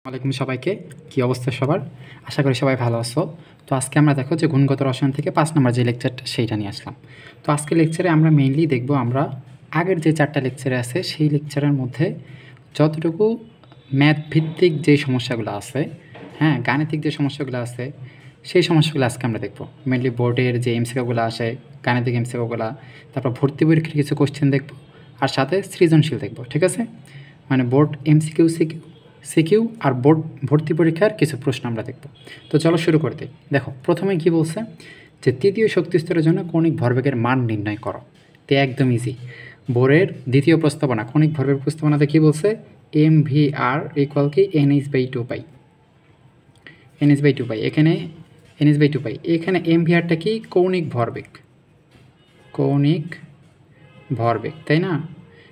ওয়ালাইকুম সবাইকে। কি অবস্থা সবার? আশা করি সবাই ভালো আছো। তো আজকে আমরা দেখো যে গুণগত রসায়ন থেকে 5 নম্বর যে লেকচারটা সেইটা নিয়ে আসলাম। তো আজকে লেকচারে আমরা মেইনলি দেখব আমরা আগের যে 4টা লেকচারে আছে সেই লেকচারের মধ্যে যতটুকু ম্যাথ ভিত্তিক যে সমস্যাগুলো আছে, হ্যাঁ, গাণিতিক যে সমস্যাগুলো আছে সেই সমস্যাগুলো আজকে আমরা দেখব। মেইনলি বোর্ডের যে এমসিকিউগুলো আসে, গাণিতিক এমসিকিউগুলো, তারপর ভর্তি পরীক্ষার কিছু কোশ্চেন দেখব, আর সাথে সৃজনশীল দেখব। ঠিক আছে? মানে বোর্ড এমসিকিউ সিকিউ আর বোর্ড ভর্তি পরীক্ষার কিছু প্রশ্ন আমরা দেখব। তো চলো শুরু করে দিই। দেখো প্রথমে কি বলছে যে তৃতীয় শক্তি স্তরের জন্য কৌণিক ভরবেগের মান নির্ণয় করো। তো একদম ইজি। বোরের দ্বিতীয় প্রস্তাবনা কৌণিক ভরবেগ প্রস্তাবনাতে কি বলছে? এম ভি আর ইকুয়াল কি NH/2 পাই। NH/2 পাই, এখানে NH/2 পাই, এখানে এম ভি আরটা কি? কৌণিক ভরবেগ, কৌণিক ভরবেগ, তাই না?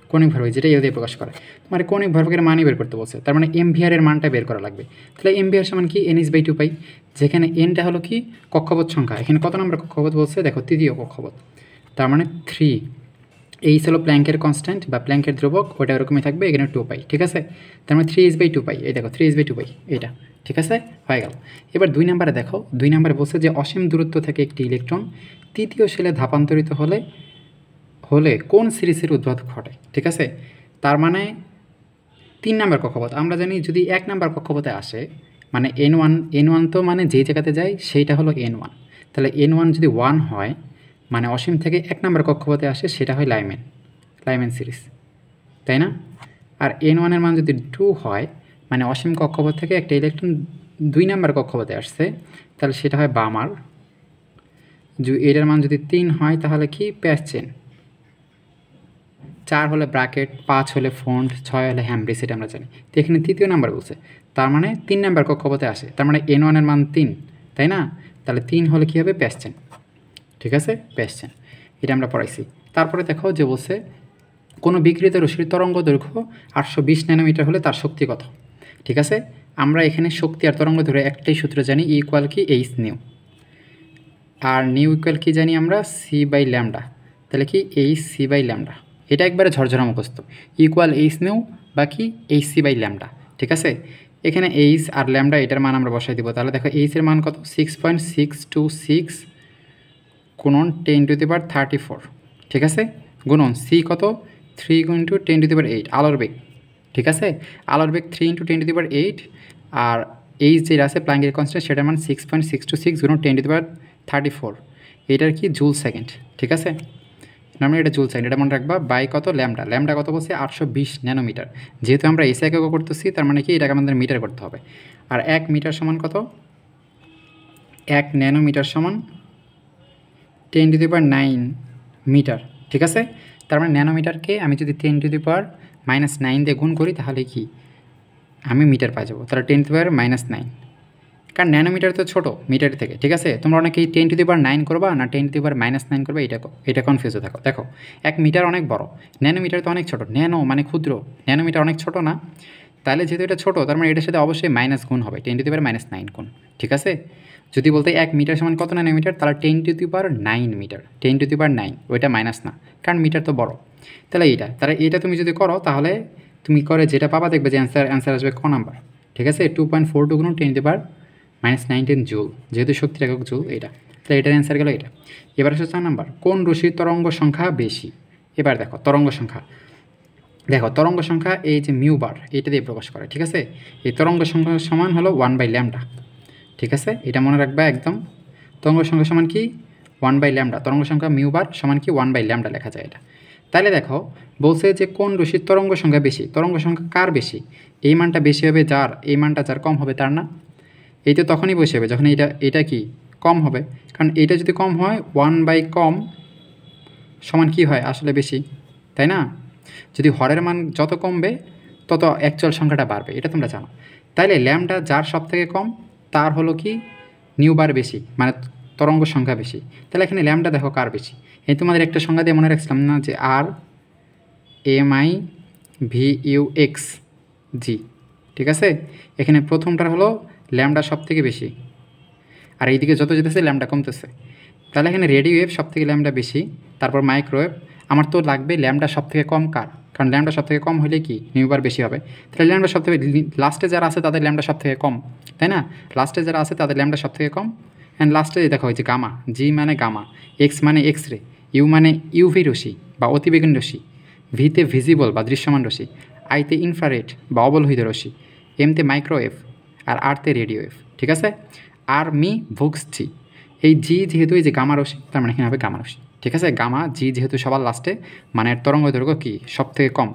কৌণিক ভরবেগ যেটা এল দিয়ে প্রকাশ করে, মানে কৌণিক ভরবেগের মানই বের করতে বলছে, তার মানে এমভিআর এর মানটা বের করা লাগবে। তাহলে এমভিআর সমান কি? NH/2 পাই, যেখানে এনটা হলো কি? কক্ষপথ সংখ্যা। এখানে কত নম্বর কক্ষপথ বলছে? দেখো তৃতীয় কক্ষপথ, তার মানে 3। এইচ হলো প্ল্যাঙ্কের কনস্ট্যান্ট বা প্ল্যাঙ্কের ধ্রুবক, ওটা ওরকমই থাকবে, এখানে 2 পাই। ঠিক আছে? তার মানে 3h/2 পাই। এই দেখো 3h/2 পাই, এটা ঠিক আছে, হয়ে গেল। এবার 2 নম্বরে দেখো, 2 নম্বরে বলছে যে অসীম দূরত্ব থেকে একটি ইলেকট্রন তৃতীয় শেলে ধাপান্তরিত হলে কোন সিরিজের উদ্ভব ঘটে। ঠিক আছে? তার মানে 3 নম্বর কক্ষপথ আমরা জানি, যদি 1 নম্বর কক্ষপথে আসে মানে N1 তো মানে যেই জায়গাতে যায় সেইটা হলো N1। তাহলে N1 যদি 1 হয় মানে অসীম থেকে 1 নম্বর কক্ষপথে আসে সেটা হয় লাইম্যান সিরিজ, তাই না? আর N1 এর মান যদি 2 হয় মানে অসীম কক্ষপথ থেকে একটা ইলেকট্রন 2 নম্বর কক্ষপথে আসছে, তাহলে সেটা হয় বামার। এটার মান যদি 3 হয় তাহলে কি? প্যাচ চেন। 4 হলে ব্র্যাকেট, 5 হলে ফন্ট, 6 হলে হ্যামব্রিজ, এটা আমরা জানি। তো এখানে তৃতীয় নাম্বার বলছে, তার মানে 3 নাম্বার কক্ষপথে আসে, তার মানে N1 এর মান 3, তাই না? তাহলে 3 হলে কী হবে? প্যাসচেন। ঠিক আছে, প্যাসচেন, এটা আমরা পড়াইছি। তারপরে দেখো যে বলছে কোনো বিকৃত রশ্মির তরঙ্গ দৈর্ঘ্য 820 ন্যানোমিটার হলে তার শক্তি কত। ঠিক আছে, আমরা এখানে শক্তি আর তরঙ্গ ধরে একটাই সূত্র জানি, ইকুয়াল কি? H nu. আর নিউ ইকুয়াল কি জানি আমরা? C/λ। তাহলে কি? H C/λ। এটা একবারে ঝরঝরা মুখস্থ, ইকুয়াল এইচ নিউ বাকি HC/λ। ঠিক আছে? এখানে এইচ আর ল্যামডা এটার মান আমরা বসাই দিব। তাহলে দেখো এইচের মান কত? 6.626 গুণন 10⁻34। ঠিক আছে, গুণন সি কত? 3 × 10⁸ আলোর বেগ। ঠিক আছে, আলোর বেগ 3 × 10⁸। আর এইচ যেটা আছে প্ল্যাঙ্কের কনস্ট্যান্ট, সেটার মান 6.626 গুণন 10⁻34। এটার কি? Joule second. ঠিক আছে, আমরা এটা জুল সেকেন্ড, এটা মনে রাখবা। বাই কত? ল্যামডা কত বলছে? 820 ন্যানোমিটার। যেহেতু আমরা এসে একক করতেছি তার মানে কি এটাকে আমাদের মিটার করতে হবে। আর 1 মিটার সমান কত? 1 ন্যানোমিটার সমান 10⁹ মিটার। ঠিক আছে, তার মানে ন্যানোমিটারকে আমি যদি 10⁻⁻9 দিয়ে গুণ করি তাহলে কি আমি মিটার পাই যাবো। তাহলে 10⁻⁹, কারণ ন্যানোমিটার তো ছোটো মিটারের থেকে। ঠিক আছে, তোমরা অনেকেই 10⁻9 করবা না 10⁻⁻9 করবে, এটা কনফিউজে থাকো। দেখো 1 মিটার অনেক বড়, ন্যানোমিটার তো অনেক ছোটো। ন্যানো মানে ক্ষুদ্র, ন্যানোমিটার অনেক ছোটো না? তাহলে যেহেতু এটা ছোটো তার মানে এটার সাথে অবশ্যই মাইনাস গুণ হবে, 10⁻⁹ গুণ। ঠিক আছে, যদি বলতে 1 মিটার সমান কত ন্যানোমিটার, তাহলে 10⁹ মিটার, 10⁹ ওইটা মাইনাস না, কারণ মিটার তো বড়। তাহলে এটা তুমি যদি করো তাহলে তুমি করে যেটা পাবা দেখবে যে অ্যান্সার আসবে ক নাম্বার। ঠিক আছে, 2.42 গুণ 10⁻⁻19 জুল, যেহেতু শক্তির একক জুল এটা। তাহলে এটার অ্যান্সার গেল এটা। এবার আসছে 4 নাম্বার, কোন রশ্মির তরঙ্গ সংখ্যা বেশি। এবার দেখো তরঙ্গ সংখ্যা, তরঙ্গ সংখ্যা এই যে মিউ বার এটা দিয়ে প্রকাশ করে। ঠিক আছে, এই তরঙ্গ সংখ্যা সমান হলো 1/λ। ঠিক আছে, এটা মনে রাখবা একদম। তরঙ্গ সংখ্যা সমান কি? 1/λ। তরঙ্গ সংখ্যা মিউ বার সমান কি? 1/λ লেখা যায় এটা। তাহলে দেখো বলছে যে কোন রশ্মির তরঙ্গ সংখ্যা বেশি। তরঙ্গ সংখ্যা কার বেশি? এই মানটা বেশি হবে যার, এই মানটা যার কম হবে তার না? এই তো তখনই বসে হবে যখন এটা কি? কম হবে। কারণ এটা যদি কম হয় 1/কম সমান কি হয়? আসলে বেশি, তাই না? যদি হরের মান যত কমবে তত অ্যাকচুয়াল সংখ্যাটা বাড়বে, এটা তোমরা জানো। তাইলে ল্যামডা যার সব থেকে কম তার হলো কি? নিউ বার বেশি, মানে তরঙ্গ সংখ্যা বেশি। তাহলে এখানে ল্যামডা দেখো কার বেশি। এই তোমাদের একটা সংখ্যা দিয়ে মনে রাখছিলাম না যে RMIVUX G। ঠিক আছে, এখানে প্রথমটার হলো ল্যামডা সব থেকে বেশি, আর এইদিকে যত যেতেছে ল্যামডা কমতেছে। তাহলে এখানে রেডিও ওয়েভ সব থেকে ল্যামডা বেশি, তারপর মাইক্রোওয়েভ। আমার তো লাগবে ল্যামডা সব থেকে কম কার? কারণ ল্যামডা সব থেকে কম হলে কি মিউ বার বেশি হবে, তাহলে ল্যামডা সব থেকে লাস্টে যারা আছে তাদের ল্যামডা সব থেকে কম, তাই না? লাস্টে যারা আছে তাদের ল্যামডা সব থেকে কম। অ্যান্ড লাস্টে দেখা হয়েছে গামা, জি মানে গামা, এক্স মানে এক্স রে, ইউ মানে ইউভি রশ্মি বা অতিবেগুনি রশ্মি, ভিতে ভিজিবল বা দৃশ্যমান রশ্মি, আইতে ইনফ্রারেড বা অবলোহিত রশ্মি, এমতে মাইক্রোওয়েভ আর আরতে রেডিও ওয়েভ। ঠিক আছে, আর মি ভুক্স জি, এই জি যেহেতু এই যে গামা রশ্মি, তার মানে এখানে হবে গামা রশ্মি। ঠিক আছে, গামা জি যেহেতু সবার লাস্টে, মানে তরঙ্গ দৈর্ঘ্য কী সব থেকে কম,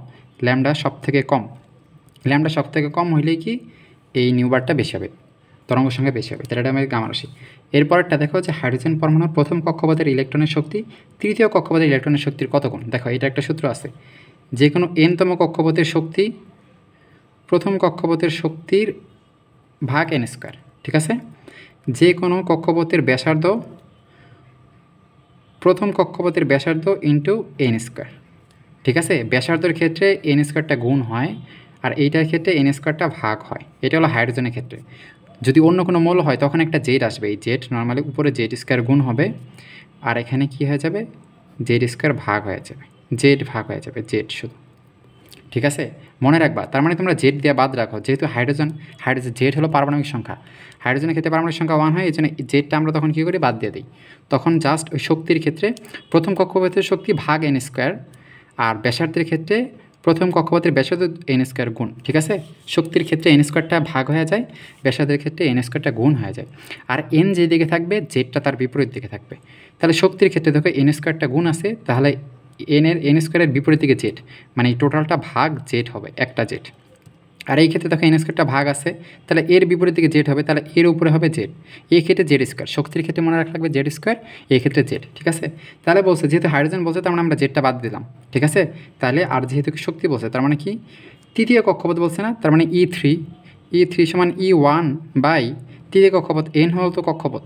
ল্যামডা সব থেকে কম। ল্যামডা সব থেকে কম হইলেই কি এই নিউবারটা বেশি হবে, তরঙ্গ সংখ্যা বেশি হবে, তাহলে এটা আমাদের গামা রশ্মি। এরপরটা দেখো যে হাইড্রোজেন পরমাণুর প্রথম কক্ষপথের ইলেকট্রনের শক্তি তৃতীয় কক্ষপথের ইলেকট্রনের শক্তির কত গুণ। দেখো এটা একটা সূত্র আছে, যে কোনো এনতম কক্ষপথের শক্তি প্রথম কক্ষপথের শক্তির ভাগ এন স্কোয়ার। ঠিক আছে, যে কোনো কক্ষপথের ব্যাসার্ধ প্রথম কক্ষপথের ব্যাসার্ধ ইন্টু এন স্কোয়ার। ঠিক আছে, ব্যাসার্ধের ক্ষেত্রে এন স্কোয়ারটা গুণ হয়, আর এইটার ক্ষেত্রে এন স্কোয়ারটা ভাগ হয়। এটা হলো হাইড্রোজেনের ক্ষেত্রে। যদি অন্য কোনো মৌল হয় তখন একটা জেড আসবে, এই জেড নর্মালি উপরে জেড স্কোয়ার গুণ হবে, আর এখানে কি হয়ে যাবে, জেড স্কোয়ার ভাগ হয়ে যাবে, জেড ভাগ হয়ে যাবে, জেড শুধু। ঠিক আছে, মনে রাখবা, তার মানে তোমরা জেড দিয়ে বাদ রাখো, যেহেতু হাইড্রোজেন জেড হলো পারমাণবিক সংখ্যা, হাইড্রোজেনের ক্ষেত্রে পারমাণবিক সংখ্যা 1 হয়, এই জন্য জেডটা আমরা তখন কী করি, বাদ দিয়ে দিই। তখন জাস্ট ওই শক্তির ক্ষেত্রে প্রথম কক্ষপথের শক্তি ভাগ এন স্কোয়ার, আর ব্যাসার্ধের ক্ষেত্রে প্রথম কক্ষপথের ব্যাসার্ধ এন স্কোয়ার গুণ। ঠিক আছে, শক্তির ক্ষেত্রে এন স্কোয়ারটা ভাগ হয়ে যায়, ব্যাসার্ধের ক্ষেত্রে এন স্কোয়ারটা গুণ হয়ে যায়, আর এন যে দিকে থাকবে জেডটা তার বিপরীত দিকে থাকবে। তাহলে শক্তির ক্ষেত্রে দেখো এন স্কোয়ারটা গুণ আছে, তাহলে এন স্কোয়ারের বিপরীত দিকে জেড, মানে এই টোটালটা ভাগ জেড হবে, একটা জেড। আর এই ক্ষেত্রে দেখো এন স্কোয়ারটা ভাগ আছে, তাহলে এর বিপরীত দিকে জেড হবে, তাহলে এর উপরে হবে জেড, এই ক্ষেত্রে জেড স্কোয়ার। শক্তির ক্ষেত্রে মনে রাখা লাগবে জেড স্কোয়ার, এই ক্ষেত্রে জেড। ঠিক আছে, তাহলে বলছে যেহেতু হাইড্রোজেন বলছে তার মানে আমরা জেডটা বাদ দিলাম। ঠিক আছে, তাহলে আর যেহেতু শক্তি বলছে তার মানে কি তৃতীয় কক্ষপথ বলছে না, তার মানে ই3 সমান E1 বাই তৃতীয় কক্ষপথ, এন হল তো কক্ষপথ,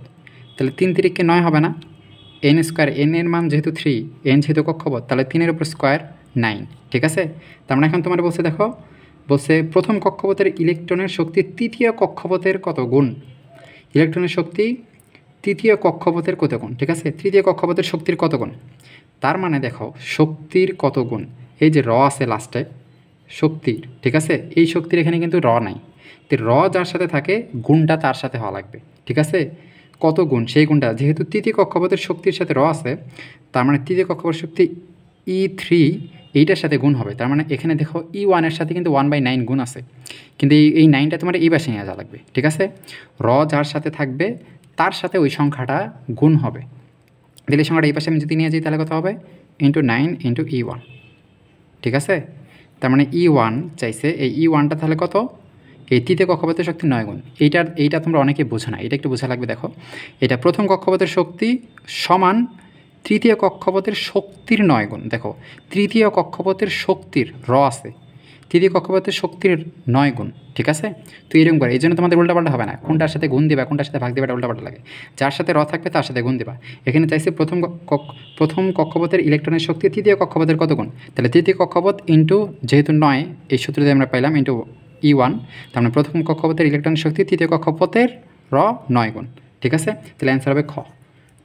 তাহলে 3 তিরিককে 9 হবে না, এন স্কোয়ার, এন এর মান যেহেতু 3, এন যেহেতু কক্ষপথ, তাহলে 3-এর উপর স্কোয়ার 9। ঠিক আছে, তার মানে এখন তোমার বলছে দেখো, বলছে প্রথম কক্ষপথের ইলেকট্রনের শক্তি তৃতীয় কক্ষপথের কত গুণ, ইলেকট্রনের শক্তি তৃতীয় কক্ষপথের কত গুণ। ঠিক আছে, তৃতীয় কক্ষপথের শক্তির কত গুণ, তার মানে দেখো শক্তির কত গুণ, এই যে র আছে লাস্টে শক্তির। ঠিক আছে, এই শক্তির এখানে কিন্তু র নাই, তো র যার সাথে থাকে গুণটা তার সাথে হওয়া লাগবে। ঠিক আছে, কত গুণ সেই গুণটা, যেহেতু তৃতীয় কক্ষপথের শক্তির সাথে র আছে, তার মানে তৃতীয় কক্ষপথ শক্তি E3 এইটার সাথে গুণ হবে। তার মানে এখানে দেখো E1-এর সাথে কিন্তু 1/9 গুণ আছে, কিন্তু এই 9টা তোমার এই পাশে নিয়ে যাওয়া লাগবে। ঠিক আছে, র যার সাথে থাকবে তার সাথে ওই সংখ্যাটা গুণ হবে, তাহলে এই সংখ্যাটা এই পাশে আমি যদি নিয়ে যাই তাহলে কত হবে, ইন্টু 9 ইন্টু E1। ঠিক আছে, তার মানে E1 চাইছে, এই E1টা তাহলে কত, এই তৃতীয় কক্ষপথের শক্তি 9 গুণ। এইটা তোমরা অনেকে বোঝো না, এটা একটু বোঝা লাগবে। দেখো এটা প্রথম কক্ষপথের শক্তি সমান তৃতীয় কক্ষপথের শক্তির 9 গুণ। দেখো তৃতীয় কক্ষপথের শক্তির র আছে, তৃতীয় কক্ষপথের শক্তির 9 গুণ। ঠিক আছে, তো এরকম করে, এই জন্য তোমাদের উল্টাপাল্টা হবে না, কোনটার সাথে গুণ দিবা কোনটার সাথে ভাগ দিবা, এটা উল্টাপাল্টা লাগে। যার সাথে র থাকবে তার সাথে গুণ দিবা। এখানে চাইছে প্রথম কক্ষপথের ইলেকট্রনের শক্তি তৃতীয় কক্ষপথের কত গুণ, তাহলে তৃতীয় কক্ষপথ ইন্টু যেহেতু 9, এই সূত্র দিয়ে আমরা পাইলাম ইন্টু E1, তার মানে প্রথম কক্ষপথের ইলেকট্রনের শক্তি তৃতীয় কক্ষপথের র 9 গুণ। ঠিক আছে, তাহলে অ্যান্সার হবে খ।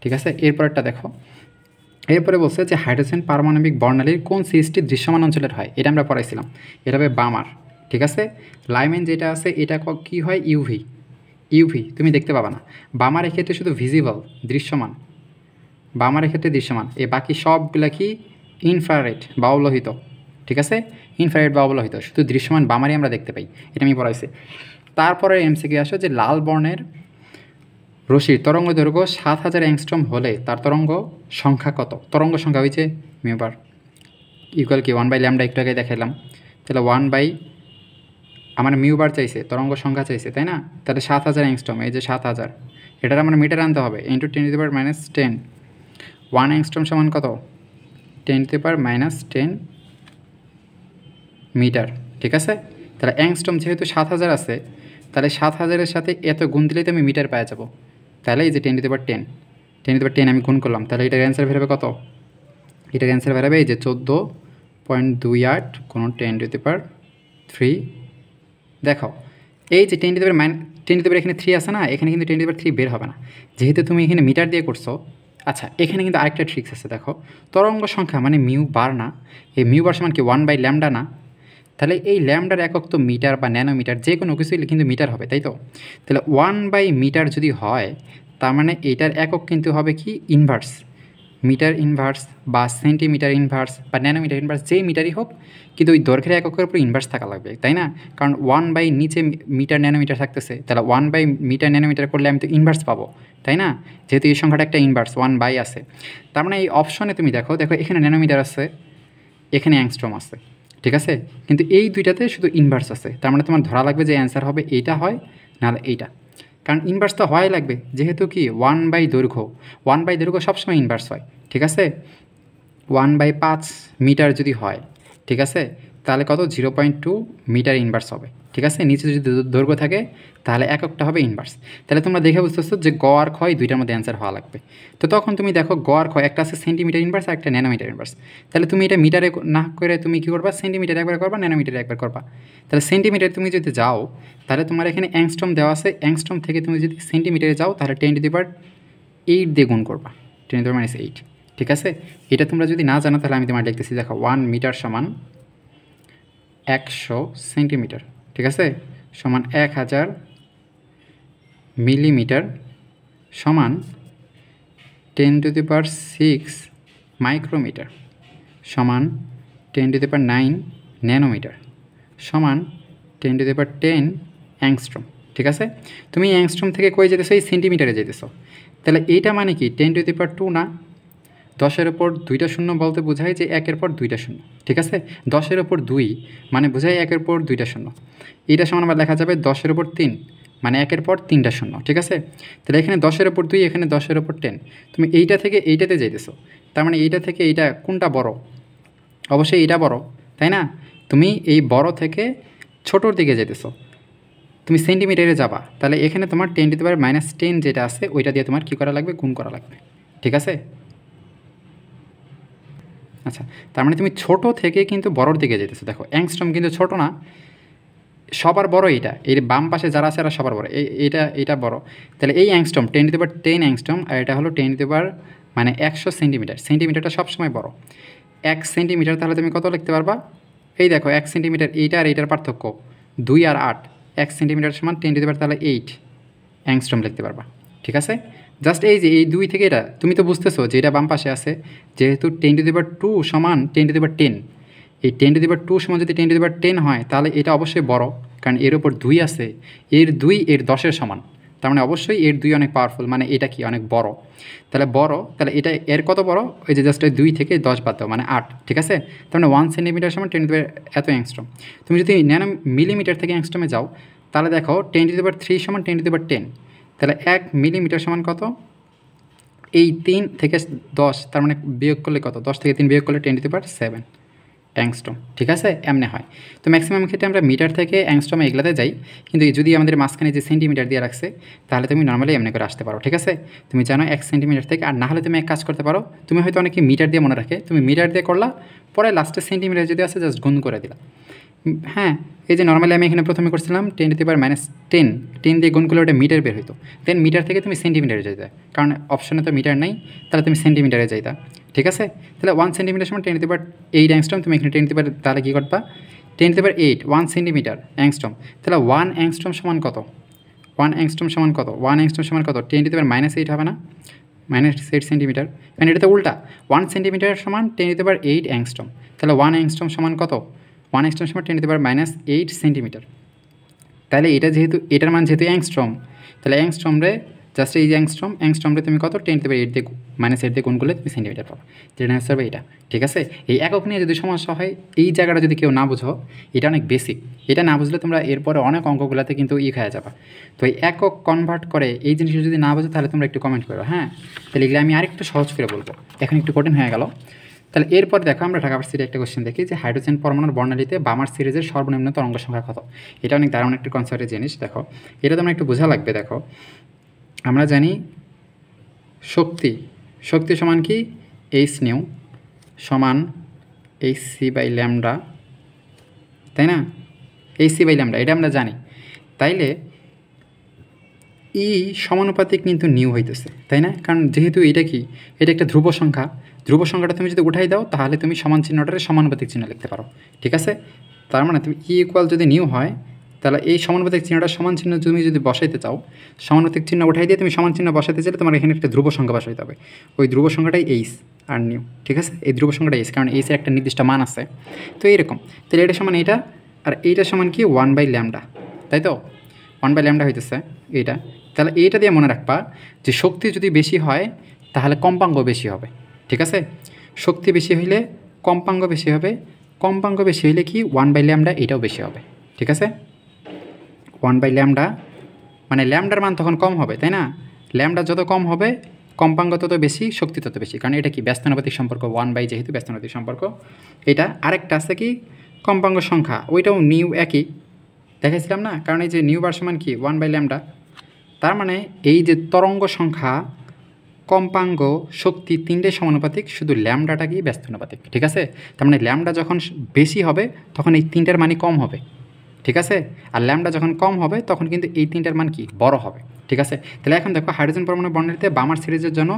ঠিক আছে, এরপরেরটা দেখো, এরপরে বলছে যে হাইড্রোজেন পারমাণবিক বর্ণালীর কোন সিরিজটি দৃশ্যমান অঞ্চলের হয়, এটা আমরা পড়াইছিলাম, এটা হবে বামার। ঠিক আছে, লাইমেন যেটা আছে এটা কি হয়, ইউভি তুমি দেখতে পাবা না, বামার এক্ষেত্রে শুধু ভিজিবল দৃশ্যমান, বামার এক্ষেত্রে দৃশ্যমান, এ বাকি সবগুলা কি ইনফ্রারেড বা অবলোহিত। ঠিক আছে, ইনফ্রারেড বা অবলোহিত, শুধু দৃশ্যমান বামারই আমরা দেখতে পাই, এটা আমি পড়াইছি। তারপরে এমসিকিউ আসে যে লাল বর্ণের রশ্মির তরঙ্গ দৈর্ঘ্য 7000 অ্যাংস্ট্রম হলে তার তরঙ্গ সংখ্যা কত, তরঙ্গ সংখ্যা হয়েছে মিউবার ইকুয়াল কি 1/λ, একটু আগে দেখাইলাম, তাহলে 1 আমার মিউবার চাইছে, তরঙ্গ সংখ্যা চাইছে, তাই না, তাহলে 7000 অ্যাংস্ট্রম, এই যে 7000, এটার আমার মিটার আনতে হবে, ইন্টু 10⁻⁻10, 1 অ্যাংস্ট্রম সমান কত, 10⁻⁻10 মিটার। ঠিক আছে, তাহলে অ্যাংস্ট্রম যেহেতু 7000 আছে, তাহলে 7000-এর সাথে এত গুণ দিলেই তো আমি মিটার পেয়ে যাবো, তাহলে এই যে 10⁻10 আমি গুণ করলাম, তাহলে এটার অ্যান্সার বেরোবে কত, এটার অ্যান্সার বেরোবে এই যে 14.28 কোনো 10⁻3। দেখো এই যে 10⁻10 এখানে 3 আছে না, এখানে কিন্তু 10⁻3 বের হবে না, যেহেতু তুমি এখানে মিটার দিয়ে করছো, আচ্ছা, এখানে কিন্তু আরেকটা ট্রিক্স আছে দেখো। তরঙ্গ সংখ্যা মানে মিউ বার না, এই মিউ বার সমান কি 1/λ না? তাহলে এই ল্যামডার একক তো মিটার বা ন্যানোমিটার যে কোনো কিছুই কিন্তু মিটার হবে, তাই তো? তাহলে 1/মিটার যদি হয়, তার মানে এটার একক কিন্তু হবে কি ইনভার্স। মিটার ইনভার্স বা সেন্টিমিটার ইনভার্স বা ন্যানোমিটার ইনভার্স যেই মিটারই হোক, কিন্তু ওই দৈর্ঘ্যের এককের উপর ইনভার্স থাকা লাগবে, তাই না? কারণ 1/, নিচে মিটার ন্যানোমিটার থাকতেছে, তাহলে 1/মিটার ন্যানোমিটার করলে আমি তো ইনভার্স পাবো, তাই না? যেহেতু এই সংখ্যাটা একটা ইনভার্স 1/, আছে। তার মানে এই অপশনে তুমি দেখো এখানে ন্যানোমিটার আছে, এখানে অ্যাংস্ট্রম আছে, ঠিক আছে? কিন্তু এই দুইটাতে শুধু ইনভার্স আছে, তার মানে তোমার ধরা লাগবে যে অ্যান্সার হবে এইটা হয়, নাহলে এইটা। কারণ ইনভার্স তো হওয়াই লাগবে, যেহেতু কি 1/, দৈর্ঘ্য 1/, দৈর্ঘ্য সবসময় ইনভার্স হয়, ঠিক আছে? 1/5 মিটার যদি হয়, ঠিক আছে, তাহলে কত 0.2 মিটার ইনভার্স হবে, ঠিক আছে? নিচে যদি দৈর্ঘ্য থাকে তাহলে এককটা হবে ইনভার্স। তাহলে তোমরা দেখে বুঝতেছো যে গ আর খ দুইটার মধ্যে অ্যান্সার হওয়া লাগবে। তো তখন তুমি দেখো গ আর খ একটা আছে সেন্টিমিটার ইনভার্স আর একটা ন্যানোমিটার ইনভার্স। তাহলে তুমি এটা মিটারে না করে তুমি কী করবা, সেন্টিমিটারে একবার করবা, ন্যানোমিটারে একবার করবা। তাহলে সেন্টিমিটারে তুমি যদি যাও, তাহলে তোমার এখানে অ্যাংস্ট্রম দেওয়া আছে, অ্যাংস্ট্রম থেকে তুমি যদি সেন্টিমিটারে যাও তাহলে 10⁸ দিয়ে গুণ করবা, 10⁻8, ঠিক আছে? এটা তোমরা যদি না জানো তাহলে আমি তোমার লিখতেছি, দেখো 1 মিটার সমান 100 সেন্টিমিটার, ঠিক আছে, সমান 1000 মিলিমিটার সমান 10⁶ মাইক্রোমিটার সমান 10⁹ ন্যানোমিটার সমান 10⁻10 অ্যাংস্ট্রম, ঠিক আছে? তুমি অ্যাংস্ট্রম থেকে কই যেতেছো, এই সেন্টিমিটারে যেতেছো। তাহলে এইটা মানে কি 10⁻2 না? 10-এর ওপর 2টা শূন্য বলতে বোঝায় যে 1-এর পর 2টা শূন্য, ঠিক আছে? 10-এর ওপর 2 মানে বোঝায় 1-এর পর 2টা শূন্য। এইটা সমান আবার লেখা যাবে 10-এর ওপর 3 মানে 1-এর পর 3টা শূন্য, ঠিক আছে? তাহলে এখানে 10-এর ওপর 2, এখানে 10-এর ওপর 10। তুমি এইটা থেকে এইটাতে যাইতেছো, তার মানে এইটা থেকে এইটা কোনটা বড়? অবশ্যই এইটা বড়, তাই না? তুমি এই বড় থেকে ছোটোর দিকে যেতেছো, তুমি সেন্টিমিটারে যাবা, তাহলে এখানে তোমার 10⁻10 যেটা আছে ওইটা দিয়ে তোমার কী করা লাগবে, গুণ করা লাগবে, ঠিক আছে? আচ্ছা, তার মানে তুমি ছোট থেকে কিন্তু বড়র দিকে যেতেছো। দেখো অ্যাংস্ট্রম কিন্তু ছোট না, সবার বড় এইটা, এর বাম পাশে যারা আছে এরা সবার বড়, এটা বড়। তাহলে এই অ্যাংস্ট্রম 10⁻10 অ্যাংস্ট্রম, আর এটা হলো 10⁻100 সেন্টিমিটার। সেন্টিমিটারটা সবসময় বড়। 1 সেন্টিমিটার তাহলে তুমি কত লিখতে পারবা? এই দেখো 1 সেন্টিমিটার, এইটা আর এইটার পার্থক্য 2 আর 8, 1 সেন্টিমিটার সমান 10⁻8 অ্যাংস্ট্রম লিখতে পারবা, ঠিক আছে? জাস্ট এই যে এই 2 থেকে এটা তুমি তো বুঝতেছো যে এটা বাম পাশে আছে, যেহেতু 10⁻2 সমান 10⁻10, এই 10⁻2 সমান যদি 10⁻10 হয় তাহলে এটা অবশ্যই বড়, কারণ এর ওপর 2 আছে, এর 2 এর 10-এর সমান, তার মানে অবশ্যই এর 2 অনেক পাওয়ারফুল, মানে এটা কি অনেক বড়। তাহলে বড়, তাহলে এটা এর কত বড়? ওই যে জাস্ট 2 থেকে 10 বাদ দাও মানে 8, ঠিক আছে? তার মানে 1 সেন্টিমিটার সমান 10 এত অ্যাংস্ট্রম। তুমি যদি ন্যানো মিলিমিটার থেকে অ্যাংস্ট্রমে যাও তাহলে দেখো 10⁻3 সমান 10⁻10, তাহলে 1 মিলিমিটার সমান কত? এই 3 থেকে 10, তার মানে বিয়োগ করলে কত? 10 থেকে 3 বিয়োগ করলে 10⁻7 অ্যাংস্ট্রম, ঠিক আছে? এমনি হয়। তো ম্যাক্সিমাম ক্ষেত্রে আমরা মিটার থেকে অ্যাংস্ট্রমে এগুলাতে যাই, কিন্তু যদি আমাদের মাঝখানে যে সেন্টিমিটার দিয়ে রাখছে তাহলে তুমি নর্মালি এমনি করে আসতে পারো, ঠিক আছে? তুমি জানো 1 সেন্টিমিটার থেকে, আর না হলে তুমি এক কাজ করতে পারো, তুমি হয়তো অনেকে মিটার দিয়ে মনে রাখে, তুমি মিটার দিয়ে করলা, পরে লাস্টে সেন্টিমিটার যদি আছে জাস্ট গুণ করে দিলা। হ্যাঁ, এই যে নর্মালি আমি এখানে প্রথমে করছিলাম 10⁻10, 10 দিয়ে গুণ করলে ওটা মিটার বের হইতো, দেন মিটার থেকে তুমি সেন্টিমিটারে যাইতা, কারণ অপশনে তো মিটার নাই, তাহলে তুমি সেন্টিমিটারে যাইতা, ঠিক আছে? তাহলে 1 সেন্টিমিটার সমান 10⁸8 অ্যাংস্ট্রম, তুমি এখানে 10 তাহলে কী করবা? 10⁸8 1 সেন্টিমিটার অ্যাংস্ট্রম, তাহলে 1 অ্যাংস্ট্রম সমান কত? 1 অ্যাংস্ট্রম সমান কত? 1 অ্যাংস্ট্রম সমান কত? 10⁻8 হবে না? -8 সেন্টিমিটার, কারণ এটা তো উল্টা। 1 সেন্টিমিটার সমান 10⁸8 অ্যাংস্ট্রম, তাহলে 1 অ্যাংস্ট্রম সমান কত? 1 অ্যাংস্ট্রম সমান 10⁻8 সেন্টিমিটার। তাহলে এটা যেহেতু এটার মান যেহেতু অ্যাংস্ট্রম, তাহলে অ্যাংস্ট্রমরে জাস্ট এই যে অ্যাংস্ট্রমরে তুমি কত 10⁸8 দিয়ে -8 দিয়ে গুণ করলে তুমি সেন্টিমিটার পাবা, যেটা অ্যান্সার হবে এটা, ঠিক আছে? এই একক নিয়ে যদি সমস্যা হয়, এই জায়গাটা যদি কেউ না বুঝো, এটা অনেক বেসিক, এটা না বুঝলে তোমরা এরপরে অনেক অঙ্কগুলোতে কিন্তু খাওয়া যাবা। তো এই একক কনভার্ট করে এই জিনিসটা যদি না বুঝো তাহলে তোমরা একটু কমেন্ট করো, হ্যাঁ? তাহলে এগুলো আমি আরেকটু সহজ করে বলবো, এখন একটু কঠিন হয়ে গেল। তাহলে এরপর দেখো আমরা ঢাকা ভার্সিটির একটা কোশ্চেন দেখি যে হাইড্রোজেন পরমাণুর বর্ণালীতে বামার সিরিজের সর্বনিম্ন তরঙ্গ সংখ্যা কত? এটা অনেক দারুণ একটা কনসেপ্টের জিনিস। দেখো এটা তোমরা একটু বোঝা লাগবে। দেখো আমরা জানি শক্তি সমান কি h/nu সমান hc/λ, তাই না? hc/λ এটা আমরা জানি। তাইলে ই সমানুপাতিক কিন্তু নিউ হইতেছে, তাই না? কারণ যেহেতু এটা কি, এটা একটা ধ্রুব সংখ্যা, ধ্রুব সংখ্যাটা তুমি যদি উঠাই দাও তাহলে তুমি সমান চিহ্নটারে সমানুপাতিক চিহ্ন লিখতে পারো, ঠিক আছে? তার মানে তুমি ই ইকুয়াল যদি নিউ হয় তাহলে এই সমানুপাতিক চিহ্নটা সমান চিহ্ন তুমি যদি বসাইতে চাও, সমানুপাতিক চিহ্ন উঠাই দিয়ে তুমি সমান চিহ্ন বসাইতে চাইলে তোমার এখানে একটা ধ্রুব সংখ্যা বসাইতে হবে। ওই ধ্রুব সংখ্যাটাই এইচ আর নিউ, ঠিক আছে? এই ধ্রুব সংখ্যাটা এইচ, কারণ এইচের একটা নির্দিষ্ট মান আছে। তো এইরকম, তাহলে এটা সমান এইটা, আর এইটা সমান কি 1/λ, তাই তো? 1/λ হইতেছে এইটা। তাহলে এইটা দিয়ে মনে রাখবা যে শক্তি যদি বেশি হয় তাহলে কম্পাঙ্ক বেশি হবে, ঠিক আছে? শক্তি বেশি হইলে কম্পাঙ্ক বেশি হবে, কম্পাঙ্ক বেশি হইলে কি 1/λ এটাও বেশি হবে, ঠিক আছে? 1/λ মানে ল্যামডার মান তখন কম হবে, তাই না? ল্যামডা যত কম হবে কম্পাঙ্ক তত বেশি, শক্তি তত বেশি, কারণ এটা কি ব্যস্তানুপাতিক সম্পর্ক, 1/, যেহেতু ব্যস্তানুপাতিক সম্পর্ক। এটা আরেকটা আছে কি কম্পাঙ্ক সংখ্যা, ওইটাও নিউ একই দেখাইছিলাম না, কারণ এই যে নিউ বার সমান কি 1/λ। তার মানে এই যে তরঙ্গ সংখ্যা, কম্পাঙ্ক, শক্তি তিনটে সমানুপাতিক, শুধু ল্যামডাটা কি ব্যস্তানুপাতিক, ঠিক আছে? তার মানে ল্যামডা যখন বেশি হবে তখন এই তিনটার মানই কম হবে, ঠিক আছে? আর ল্যামডা যখন কম হবে তখন কিন্তু এই তিনটার মান কি বড় হবে, ঠিক আছে? তাহলে এখন দেখো হাইড্রোজেন পরমাণু বন্ডারিতে বামার সিরিজের জন্য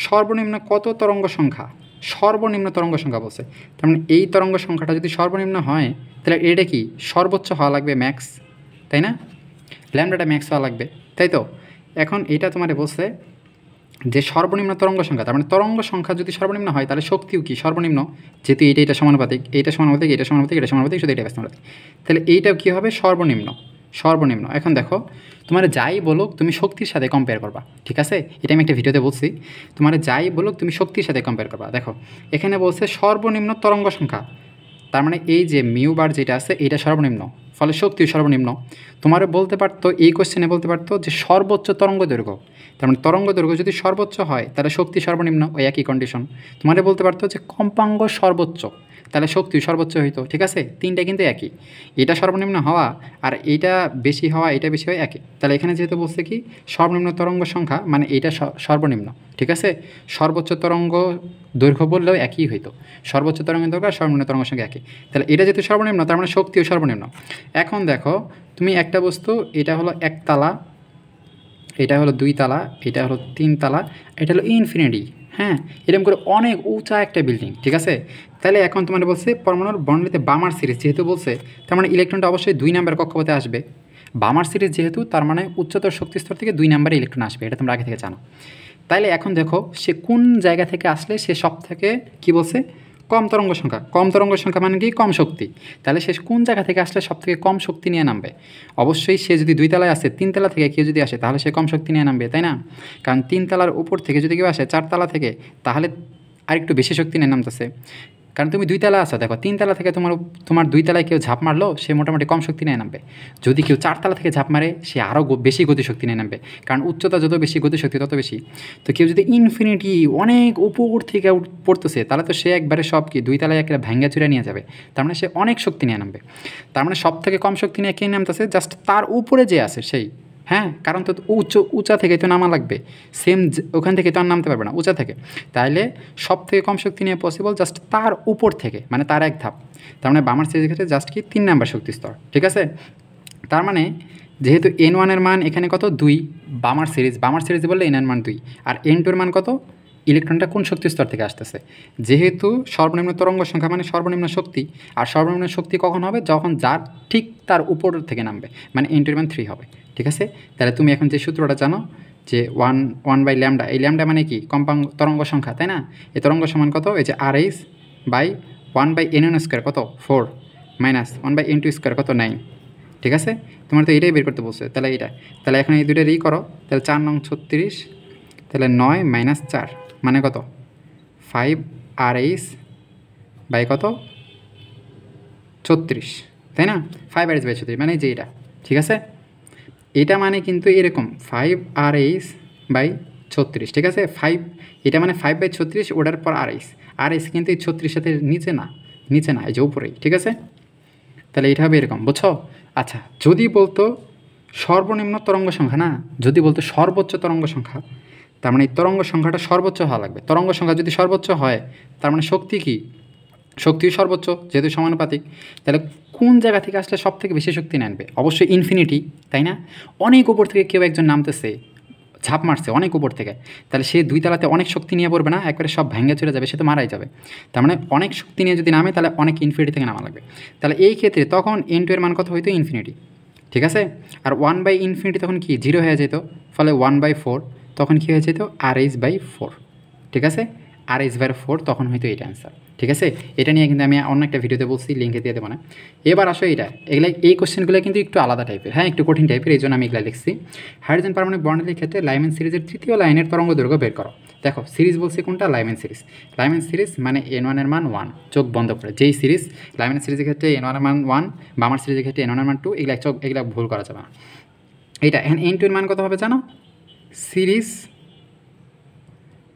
সর্বনিম্ন কত তরঙ্গ সংখ্যা, সর্বনিম্ন তরঙ্গ সংখ্যা বলছে। তার মানে এই তরঙ্গ সংখ্যাটা যদি সর্বনিম্ন হয় তাহলে এটা কি সর্বোচ্চ হওয়া লাগবে ম্যাক্স, তাই না? ল্যামডাটা ম্যাক্স হওয়া লাগবে, তাই তো? এখন এটা তোমারে বলছে যে সর্বনিম্ন তরঙ্গ সংখ্যা, তার মানে তরঙ্গ সংখ্যা যদি সর্বনিম্ন হয় তাহলে শক্তিও কি সর্বনিম্ন, যেহেতু এটা সমানুপাতিক, এটা সমানুপাতিক, এটা সমানুপাতিক, এটা সমানুপাতিক, শুধু এটা ব্যস্তানুপাতিক, তাহলে এইটাও কী হবে সর্বনিম্ন, সর্বনিম্ন। এখন দেখো তোমার যাই বলুক তুমি শক্তির সাথে কম্পেয়ার করবা, ঠিক আছে? এটা আমি একটা ভিডিওতে বলছি, তোমার যাই বলুক তুমি শক্তির সাথে কম্পেয়ার করবা। দেখো এখানে বলছে সর্বনিম্ন তরঙ্গ সংখ্যা, তার মানে এই যে মিউ বার যেটা আছে এটা সর্বনিম্ন, ফলে শক্তিও সর্বনিম্ন। তোমার বলতে পারতো, এই কোশ্চেনে বলতে পারতো যে সর্বোচ্চ তরঙ্গ দৈর্ঘ্য, তার মানে তরঙ্গ দৈর্ঘ্য যদি সর্বোচ্চ হয় তাহলে শক্তি সর্বনিম্ন, ওই একই কন্ডিশন। তোমারে বলতে পারতো যে কম্পাঙ্ক সর্বোচ্চ, তাহলে শক্তি সর্বোচ্চ হইতো, ঠিক আছে? তিনটা কিন্তু একই, এটা সর্বনিম্ন হওয়া আর এইটা বেশি হওয়া, এটা বেশি হয় একই। তাহলে এখানে যেহেতু বলছে কি সর্বনিম্ন তরঙ্গ সংখ্যা, মানে এইটা সর্বনিম্ন, ঠিক আছে? সর্বোচ্চ তরঙ্গ দৈর্ঘ্য বললেও একই হইতো, সর্বোচ্চ তরঙ্গ দৈর্ঘ্য আর সর্বনিম্ন তরঙ্গ সংখ্যা একই। তাহলে এটা যেহেতু সর্বনিম্ন তার মানে শক্তিও সর্বনিম্ন। এখন দেখো তুমি একটা বস্তু, এটা হলো একতলা, এটা হলো 2 তালা, এটা হলো 3 তালা, এটা হলো ইনফিনিটি, হ্যাঁ, এরকম করে অনেক উঁচা একটা বিল্ডিং, ঠিক আছে? তাহলে এখন তোমার বলছে পরমাণুর বর্ণালীতে বামার সিরিজ যেহেতু বলছে, তার মানে ইলেকট্রনটা অবশ্যই 2 নাম্বার কক্ষপথে আসবে। বামার সিরিজ যেহেতু তার মানে উচ্চতর শক্তিস্তর থেকে 2 নাম্বারে ইলেকট্রন আসবে, এটা তোমরা আগে থেকে জানো। তাইলে এখন দেখো সে কোন জায়গা থেকে আসলে সে সব থেকে কী বলছে কম তরঙ্গ সংখ্যা, কম তরঙ্গ সংখ্যা মানে কি কম শক্তি, তাহলে সে কোন জায়গা থেকে আসলে সব থেকে কম শক্তি নিয়ে নামবে? অবশ্যই সে যদি 2 তলায় আসে, 3 তলা থেকে কেউ যদি আসে তাহলে সে কম শক্তি নিয়ে নামবে, তাই না? কারণ 3 তলার উপর থেকে যদি কেউ আসে 4 তলা থেকে তাহলে আরেকটু বেশি শক্তি নিয়ে নামতেছে, কারণ তুমি 2 তলা আসো। দেখো 3 তলা থেকে তোমার 2 তলায় কেউ ঝাঁপ মারলো সে মোটামুটি কম শক্তি নিয়ে নামবে, যদি কেউ 4 তলা থেকে ঝাঁপ মারে সে আরও বেশি গতিশক্তি নিয়ে নামবে, কারণ উচ্চতা যত বেশি গতিশক্তি তত বেশি। তো কেউ যদি ইনফিনিটি অনেক উপর থেকে পড়তেছে তাহলে তো সে একবারে সব কি 2 তলায় একটা ভেঙ্গা চুরা নিয়ে যাবে, তার মানে সে অনেক শক্তি নিয়ে নামবে। তার মানে সব থেকে কম শক্তি নিয়ে কে নামতেছে? জাস্ট তার উপরে যে আছে সেই, হ্যাঁ, কারণ তো উঁচা থেকে তো নামা লাগবে, সেম ওখান থেকে তো আর নামতে পারবে না উঁচা থেকে, তাইলে সব থেকে কম শক্তি নিয়ে পসিবল জাস্ট তার উপর থেকে, মানে তার এক ধাপ। তার মানে বামার সিরিজের ক্ষেত্রে জাস্ট কি 3 নাম্বার শক্তি স্তর, ঠিক আছে? তার মানে যেহেতু N1 এর মান এখানে কত 2, বামার সিরিজ বললে N1 মান 2, আর N2 এর মান কত? ইলেকট্রনটা কোন শক্তি স্তর থেকে আসতেছে, যেহেতু সর্বনিম্ন তরঙ্গ সংখ্যা মানে সর্বনিম্ন শক্তি, আর সর্বনিম্ন শক্তি কখন হবে? যখন যার ঠিক তার উপর থেকে নামবে, মানে N2 এর মান 3 হবে, ঠিক আছে? তাহলে তুমি এখন যে সূত্রটা জানো যে 1/λ, এই ল্যামডা মানে কি কম্পাঙ্ক তরঙ্গ সংখ্যা, তাই না? এই তরঙ্গ সমান কত? এই যে RH/1/n² কত 4 মাইনাস 1/n² কত 9, ঠিক আছে? তোমার তো এটাই বের করতে বলছে, তাহলে এইটা, তাহলে এখন এই দুইটা করো, তাহলে 4 নং 36, তাহলে 9 মাইনাস 4 মানে কত 5RH কত 36, তাই না? 5RH/36 মানে যে এটা, ঠিক আছে? এটা মানে কিন্তু এরকম 5RH/36, ঠিক আছে? এটা মানে 5/36, ওটার পর RH কিন্তু এই 36 সাথে নিচে না, এই যে উপরেই, ঠিক আছে? তাহলে এটা হবে এরকম, বুঝছো? আচ্ছা, যদি বলতো সর্বনিম্ন তরঙ্গ সংখ্যা, না, যদি বলতো সর্বোচ্চ তরঙ্গ সংখ্যা, তার মানে এই তরঙ্গ সংখ্যাটা সর্বোচ্চ হওয়া লাগবে। তরঙ্গ সংখ্যা যদি সর্বোচ্চ হয় তার মানে শক্তি কি? শক্তিও সর্বোচ্চ, যেহেতু সমানুপাতিক। তাহলে কোন জায়গা থেকে আসলে সব থেকে বেশি শক্তি নেবে? অবশ্যই ইনফিনিটি, তাই না? অনেক উপর থেকে কেউ একজন নামতেছে, ঝাঁপ মারছে অনেক উপর থেকে, তাহলে সে 2 তলাতে অনেক শক্তি নিয়ে পড়বে না, একবারে সব ভেঙে চলে যাবে, সে তো মারাই যাবে। তার মানে অনেক শক্তি নিয়ে যদি নামে তাহলে অনেক ইনফিনিটি থেকে নামা লাগবে। তাহলে এই ক্ষেত্রে তখন n2 এর মান কত হইতো? ইনফিনিটি, ঠিক আছে? আর 1/∞ তখন কি 0 হয়ে যেত, ফলে 1/4 তখন কী হয়ে যেত? RH/4, ঠিক আছে? RH/4 তখন হয়তো এইটা অ্যান্সার, ঠিক আছে? এটা নিয়ে কিন্তু আমি অন্য একটা ভিডিওতে বলছি, লিঙ্কে দিয়ে দেবো না। এবার আসো এটা, এগুলা এই কোশ্চেনগুলো কিন্তু একটু আলাদা টাইপের, হ্যাঁ একটু কঠিন টাইপের, এই জন্য আমি এগুলা লিখছি। হাইড্রোজেন পারমাণবিক বর্ণালীর ক্ষেত্রে লাইম্যান সিরিজের তৃতীয় লাইনের তরঙ্গ দৈর্ঘ্য বের করো। দেখো সিরিজ বলছি কোনটা? Lyman series. লাইম্যান সিরিজ মানে n1 এর মান 1, চোখ বন্ধ করে যেই সিরিজ, লাইম্যান সিরিজের ক্ষেত্রে n1 এর মান 1, বামার সিরিজের ক্ষেত্রে n1 এর মান 2, এগুলা ভুল করা যাবে না। এইটা n2 এর মান কত হবে জানো? সিরিজ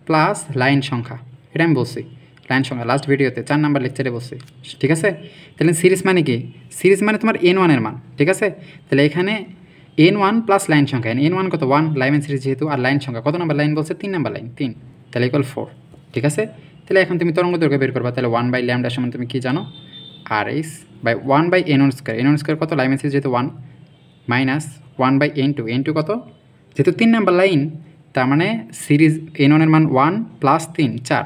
প্লাস লাইন সংখ্যা, এটা আমি বলছি লাইন সংখ্যা লাস্ট ভিডিওতে 4 নাম্বার লেকচারে বলছি, ঠিক আছে? তাহলে সিরিজ মানে কি? সিরিজ মানে তোমার n1 এর মান, ঠিক আছে? তাহলে এখানে n1 প্লাস লাইন সংখ্যা, n1 কত? 1, লাইম্যান সিরিজ যেহেতু, আর লাইন সংখ্যা কত নাম্বার লাইন বলছে? 3 নাম্বার লাইন, 3, তাহলে ইকুয়াল 4, ঠিক আছে? তাহলে এখন তুমি তরঙ্গ দৈর্ঘ্য বের করবা, তাহলে 1/λ সমান তুমি কি জানো? RH/1/n1², n1² কত? লাইম্যান সিরিজ যেহেতু 1, মাইনাস 1/n2, n2 কত? যেহেতু 3 নাম্বার লাইন, তার মানে সিরিজ n1 এর মান 1 প্লাস 3, 4,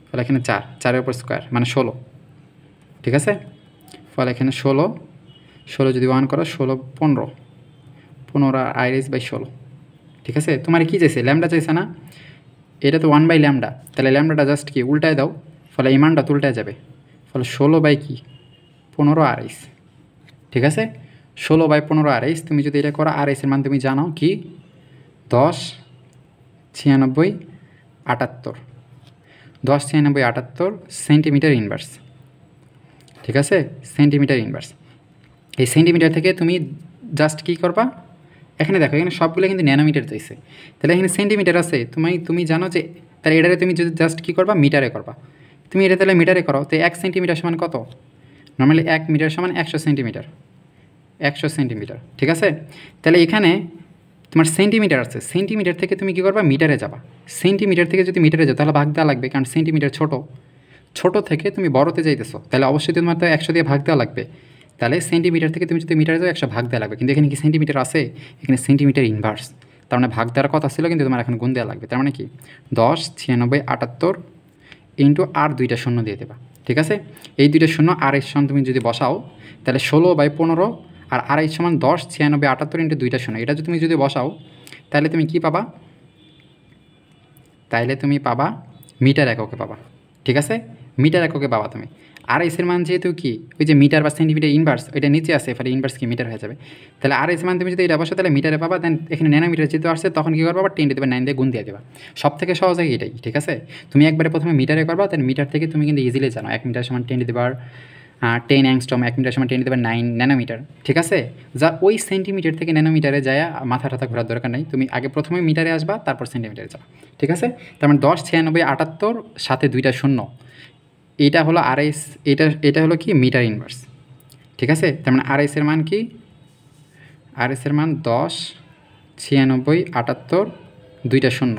ফলে এখানে 4, 4-এর উপর স্কোয়ার মানে 16, ঠিক আছে? ফলে এখানে 16 যদি 1 করো 16, 15 RH/16, ঠিক আছে? তোমার কি চাইছে? ল্যামডা চাইছে না? এটা তো 1/λ, তাহলে ল্যামডাটা জাস্ট কি উল্টায় দাও, ফলে এই মানটা তো উল্টায় যাবে, ফলে 16/15 RH, ঠিক আছে? 16/15 RH, তুমি যদি এটা করো RH এর মান তুমি জানো কি? 10, 96, 78, 10, 96, 78 সেন্টিমিটার ইনভার্স, ঠিক আছে? Centimetre inverse. এই সেন্টিমিটার থেকে তুমি জাস্ট কী করবা? এখানে দেখো, এখানে সবগুলো কিন্তু ন্যানোমিটার চাইছে, তাহলে এখানে সেন্টিমিটার আছে, তুমি জানো যে, তাহলে এটারে তুমি যদি জাস্ট কী করবা? মিটারে করবা। তুমি এটা তাহলে মিটারে করো, তো 1 সেন্টিমিটার সমান কত? নর্মালি 1 মিটার সমান 100 সেন্টিমিটার, 100 সেন্টিমিটার, ঠিক আছে? তাহলে এখানে তোমার সেন্টিমিটার আছে, সেন্টিমিটার থেকে তুমি কী করবা? মিটারে যাবা। সেন্টিমিটার থেকে যদি মিটারে যাও তাহলে ভাগ দেওয়া লাগবে, কারণ সেন্টিমিটার ছোট থেকে তুমি বড়তে যাইতেছো, তাহলে অবশ্যই তোমার তো 100 দিয়ে ভাগ দেওয়া লাগবে। তাহলে সেন্টিমিটার থেকে তুমি যদি মিটারে যাও 100 ভাগ দেওয়া লাগবে, কিন্তু এখানে কি সেন্টিমিটার আছে? এখানে সেন্টিমিটার ইনভার্স, তার মানে ভাগ দেওয়ার কথা ছিল, কিন্তু তোমার এখন গুণ দেওয়া লাগবে। তার মানে কি 10, 96, 78 ইন্টু আর 2টা শূন্য দিয়ে দেবা, ঠিক আছে? এই 2টা শূন্য আর এর সমান তুমি যদি বসাও, তাহলে 16/15 আর RH সমান 10, 96, 78 ইন্টু 2টা শূন্য, এটা তুমি যদি বসাও তাহলে তুমি কি পাবা? তাইলে তুমি পাবা মিটার এককে পাবা, ঠিক আছে? মিটার এককে পাবা তুমি। আর এসের মান যেহেতু কি ওই যে মিটার বা সেন্টিমিটার ইনভার্স, ওইটা নিচে আসে, ফলে ইনভার্স কি মিটার হয়ে যাবে। তাহলে আর এস মান তুমি যদি এটা বসো তাহলে মিটারে পাবা, দেন এখানে ন্যানোমিটার যেহেতু আসছে তখন কী করবা? 10⁹ দিয়ে গুণ দিয়ে দেবা। সব থেকে সহজ হয় এটাই, ঠিক আছে? তুমি একবারে প্রথমে মিটারে করবা, দেন মিটার থেকে তুমি কিন্তু ইজিলি জানো 1 মিটার সমান 10 অ্যাংস্ট্রম, 1 মিটার সমান 10⁹ ন্যানোমিটার, ঠিক আছে? যা ওই সেন্টিমিটার থেকে ন্যানোমিটারে যায় মাথা টাথা ঘোরার দরকার নেই, তুমি আগে প্রথমে মিটারে আসবা, তারপর সেন্টিমিটারে যাবা, ঠিক আছে? তার মানে 10, 96, 78 সাথে 2টা শূন্য, এটা হলো আরএস, এটা হলো কি মিটার ইনভার্স, ঠিক আছে? তার মানে আরএস এর মান কি? আরএস এর মান 10, 96, 78 2টা শূন্য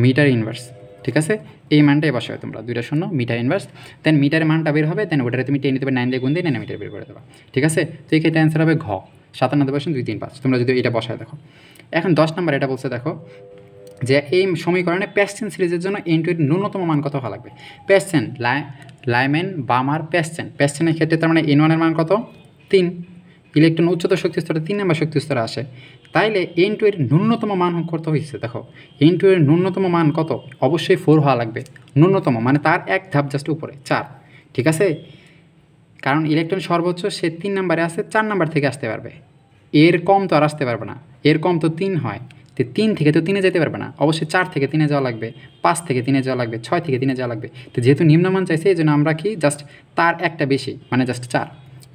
মিটার ইনভার্স, ঠিক আছে? এই মানটাই বসাবে তোমরা, 2টা শূন্য মিটার ইনভার্স, দেন মিটারের মানটা বের হবে, দেন ওটারে তুমি 10⁹ দিয়ে গুণ দিয়ে ন্যানোমিটার বের করে দেবা, ঠিক আছে? তো এই ক্ষেত্রে অ্যান্সার হবে ঘ 57.235, তোমরা যদি এটা বসায় দেখো। এখন 10 নম্বর এটা বলছে দেখো যে এই সমীকরণে প্যাসচেন সিরিজের জন্য n2 এর ন্যূনতম মান কত হওয়া লাগবে? প্যাসচেন, লাইম্যান, বামার, প্যাসচেনের ক্ষেত্রে তার মানে n1 এর মান কত? 3, ইলেকট্রন উচ্চতর শক্তি স্তরে 3 নম্বর শক্তি স্তরে আসে, তাইলে n2 এর ন্যূনতম মান কত হয়েছে? দেখো n2 এর ন্যূনতম মান কত? অবশ্যই 4 হওয়া লাগবে, ন্যূনতম মানে তার এক ধাপ জাস্ট উপরে 4, ঠিক আছে? কারণ ইলেকট্রন সর্বোচ্চ সে 3 নম্বরে আসে, 4 নম্বর থেকে আসতে পারবে, এর কম তো আর আসতে পারবে না, এর কম তো 3 হয়, তো 3 থেকে তো 3-এ যেতে পারবে না, অবশ্যই 4 থেকে 3-এ যাওয়া লাগবে, 5 থেকে 3-এ যাওয়া লাগবে, 6 থেকে 3-এ যাওয়া লাগবে। তো যেহেতু নিম্নমান চাইছে এই জন্য আমরা কি জাস্ট তার একটা বেশি মানে জাস্ট 4,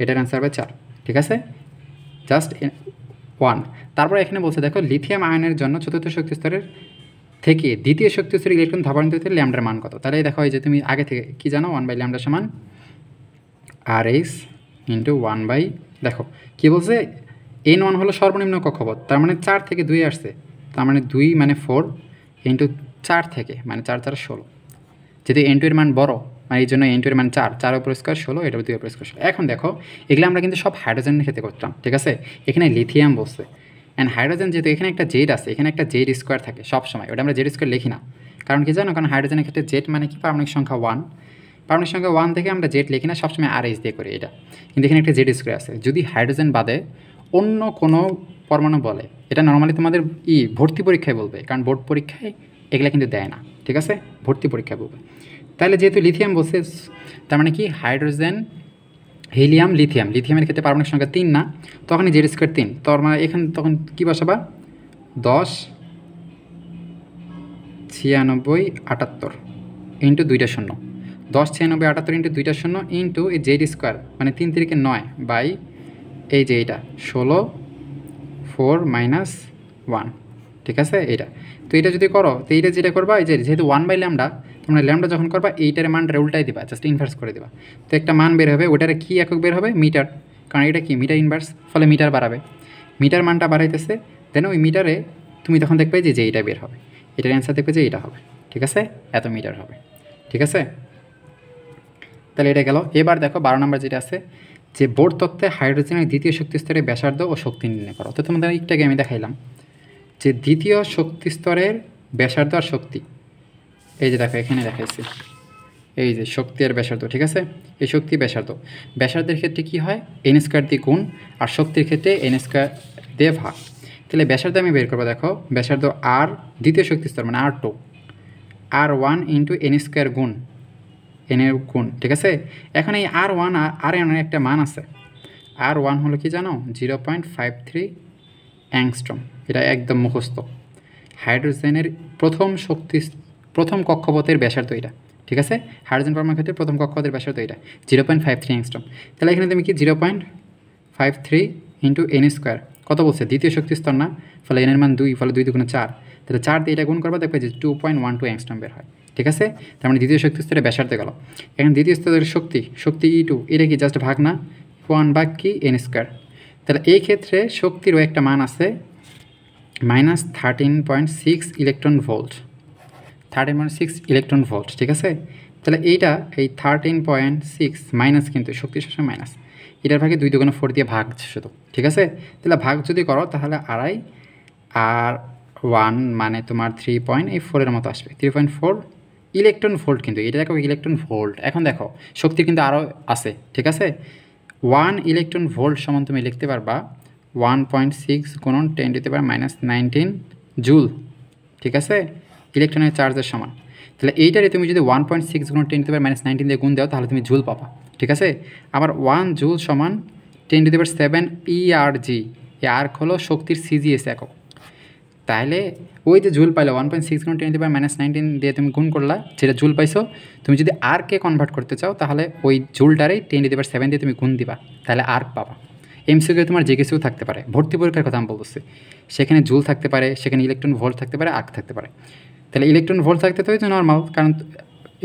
এটার অ্যান্সার হবে 4, ঠিক আছে? জাস্ট 1। তারপর এখানে বলছে দেখো লিথিয়াম আয়নের জন্য চতুর্থ শক্তি স্তরের থেকে দ্বিতীয় শক্তি স্তরের ইলেকট্রন ধাবন্ত হতে ল্যামডার মান কত? তাহলে দেখো এই যে তুমি আগে থেকে কি জানো 1/λ সমান RH ইন্টু 1/, দেখো কী বলছে? n1 হলো সর্বনিম্ন কক্ষপথ, তার মানে 4 থেকে 2 আসছে, তার মানে 2 মানে 4 ইন্টু 4 থেকে মানে 4 4 16, যদি n2 এর মান বড় মানে এই জন্য N2 এর মান 4, 4 উপর স্কয়ার 16, এটার 2 উপর স্কয়ার 16। এখন দেখো এগুলো আমরা কিন্তু সব হাইড্রোজেনের ক্ষেত্রে করতাম, ঠিক আছে? এখানে লিথিয়াম বলছে, অ্যান্ড হাইড্রোজেন যেহেতু এখানে একটা জেড আছে, এখানে একটা জেড স্কোয়ার থাকে সব সময়, ওটা আমরা জেড স্কোয়ার লিখি না। কারণ কি জানো? কারণ হাইড্রোজেনের ক্ষেত্রে জেড মানে কি? পারমাণবিক সংখ্যা 1, পারমাণবিক সংখ্যা 1 থেকে আমরা জেড লিখি না, সবসময় আর এইচ দিয়ে করি এটা। কিন্তু এখানে একটা জেড স্কোয়ার আছে। যদি হাইড্রোজেন বাদে অন্য কোনো পরমাণু বলে, এটা নর্মালি তোমাদের ভর্তি পরীক্ষায় বলবে, কারণ বোর্ড পরীক্ষায় এগুলা কিন্তু দেয় না, ঠিক আছে? ভর্তি পরীক্ষায় বলবে। তাহলে যেহেতু লিথিয়াম বলছে, তার মানে কি হাইড্রোজেন, হিলিয়াম, লিথিয়াম, লিথিয়ামের ক্ষেত্রে পারমাণবিক সংখ্যা 3 না, তখনই জেড স্কোয়ার 3। তো মানে এখানে তখন কী বসাবা? 10, 96, 78 ইন্টু 2টা শূন্য, 10, 96, 78 ইন্টু 2টা শূন্য ইন্টু এই জেড স্কোয়ার, মানে 3 3 9 বাই এই যে এইটা 16, 4 মাইনাস 1, ঠিক আছে? এইটা তো এটা যদি করো, তো এইটা যেটা করবা, এই যে যেহেতু 1/λ, তোমরা ল্যামডা যখন করবা এইটার মানটা উল্টাই দিবা, জাস্ট ইনভার্স করে দিবা। তো একটা মান বের হবে, ওটারে কী একক বের হবে? মিটার, কারণ এটা কি মিটার ইনভার্স, ফলে মিটার বাড়াবে, মিটার মানটা বাড়াইতেছে, দেন ওই মিটারে তুমি তখন দেখবে যে এইটা বের হবে, এটার অ্যান্সার দেখবে যে এইটা হবে, ঠিক আছে? এত মিটার হবে, ঠিক আছে? তাহলে এটা গেল। এবার দেখো 12 নম্বর যেটা আছে, যে বোর তত্ত্বে হাইড্রোজেনের দ্বিতীয় শক্তি স্তরের ব্যাসার্ধ ও শক্তি নির্ণয় করো। তো তোমাদের একটু আগে আমি দেখাইলাম যে দ্বিতীয় শক্তি স্তরের ব্যাসার্ধ আর শক্তি, এই যে দেখো এখানে দেখাইছি, এই যে শক্তি আর ব্যাসার্ধ, ঠিক আছে? এই শক্তি ব্যাসার্ধ, ব্যাসার্ধের ক্ষেত্রে কি হয়? n স্কোয়ার দিয়ে গুণ, আর শক্তির ক্ষেত্রে n স্কোয়ার দিয়ে ভাগ। তাহলে ব্যাসার্ধ আমি বের করবো, দেখো ব্যাসার্ধ আর দ্বিতীয় শক্তি স্তর মানে R2, R1 into n square গুণ n এর গুণ, ঠিক আছে? এখন এই R1 আর n এর একটা মান আছে, R1 হলো কি জানো? 0.53 অ্যাংস্ট্রম। এটা একদম মুখস্থ। হাইড্রোজেনের প্রথম কক্ষপথের ব্যাসার্ধ এটা, ঠিক আছে? হাইড্রোজেন পরমাণুর ক্ষেত্রে প্রথম কক্ষপথের ব্যাসার্ধ এটা 0.53 অ্যাংস্ট্রম। তাহলে এখানে তুমি কি 0.53 ইন্টু n স্কোয়ার, কত বলছে? দ্বিতীয় শক্তি স্তর না, ফলে n এর মান 2, ফলে 2 2 4, তাহলে 4 দিয়ে এটা গুণ করবা, দেখবে যে 2.12 অ্যাংস্ট্রম বের হয়, ঠিক আছে? তার মানে দ্বিতীয় শক্তি স্তরে ব্যাসার্ধ গেল। এখন দ্বিতীয় স্তরের শক্তি E2, এটা কি জাস্ট ভাগ না, 1 কি n স্কোয়ার। তাহলে এই ক্ষেত্রে শক্তিরও একটা মান আছে -13.6 ইলেকট্রন ভোল্ট, 13.6 ইলেকট্রন ভোল্ট, ঠিক আছে? তাহলে এইটা এই 13.6 মাইনাস, কিন্তু শক্তি সবসময় মাইনাস, এটার ভাগে 2 2 4 দিয়ে ভাগ শুধু, ঠিক আছে? তাহলে ভাগ যদি করো তাহলে আড়াই আর 1 মানে তোমার 3.4 এর মতো আসবে, 3.4 ইলেকট্রন ভোল্ট। কিন্তু এটা দেখো ইলেকট্রন ভোল্ট। এখন দেখো শক্তি কিন্তু আরও আছে, ঠিক আছে? 1 ইলেকট্রন ভোল্ট সমান তুমি লিখতে পারবা 1.6 গুণন 10⁻⁻19 জুল, ঠিক আছে? ইলেকট্রনের চার্জের সমান। তাহলে এইটারে তুমি যদি 1.6 গুণন 10⁻⁻19 দিয়ে গুণ দাও, তাহলে তুমি জুল পাবা, ঠিক আছে? আবার 1 জুল সমান 10⁷ ERG, এই আর্ক হলো শক্তির CGS একক। তাহলে ওই যে জুল পাইলো 1.6 গুণ 10⁻⁻19 দিয়ে তুমি গুণ করলা, যেটা জুল পাইছো, তুমি যদি আর্কে কনভার্ট করতে চাও তাহলে ওই জুলটারেই 10⁻7 দিয়ে তুমি গুণ দিবা, তাহলে আর্ক পাবা। এমসিকিউ তোমার যে কিছুও থাকতে পারে, ভর্তি পরীক্ষার কথা আমি বলতেছি, সেখানে জুল থাকতে পারে, সেখানে ইলেকট্রন ভোল্ট থাকতে পারে, আর্ক থাকতে পারে। তাহলে ইলেকট্রন ভোল্ট থাকতে তো নর্মাল, কারণ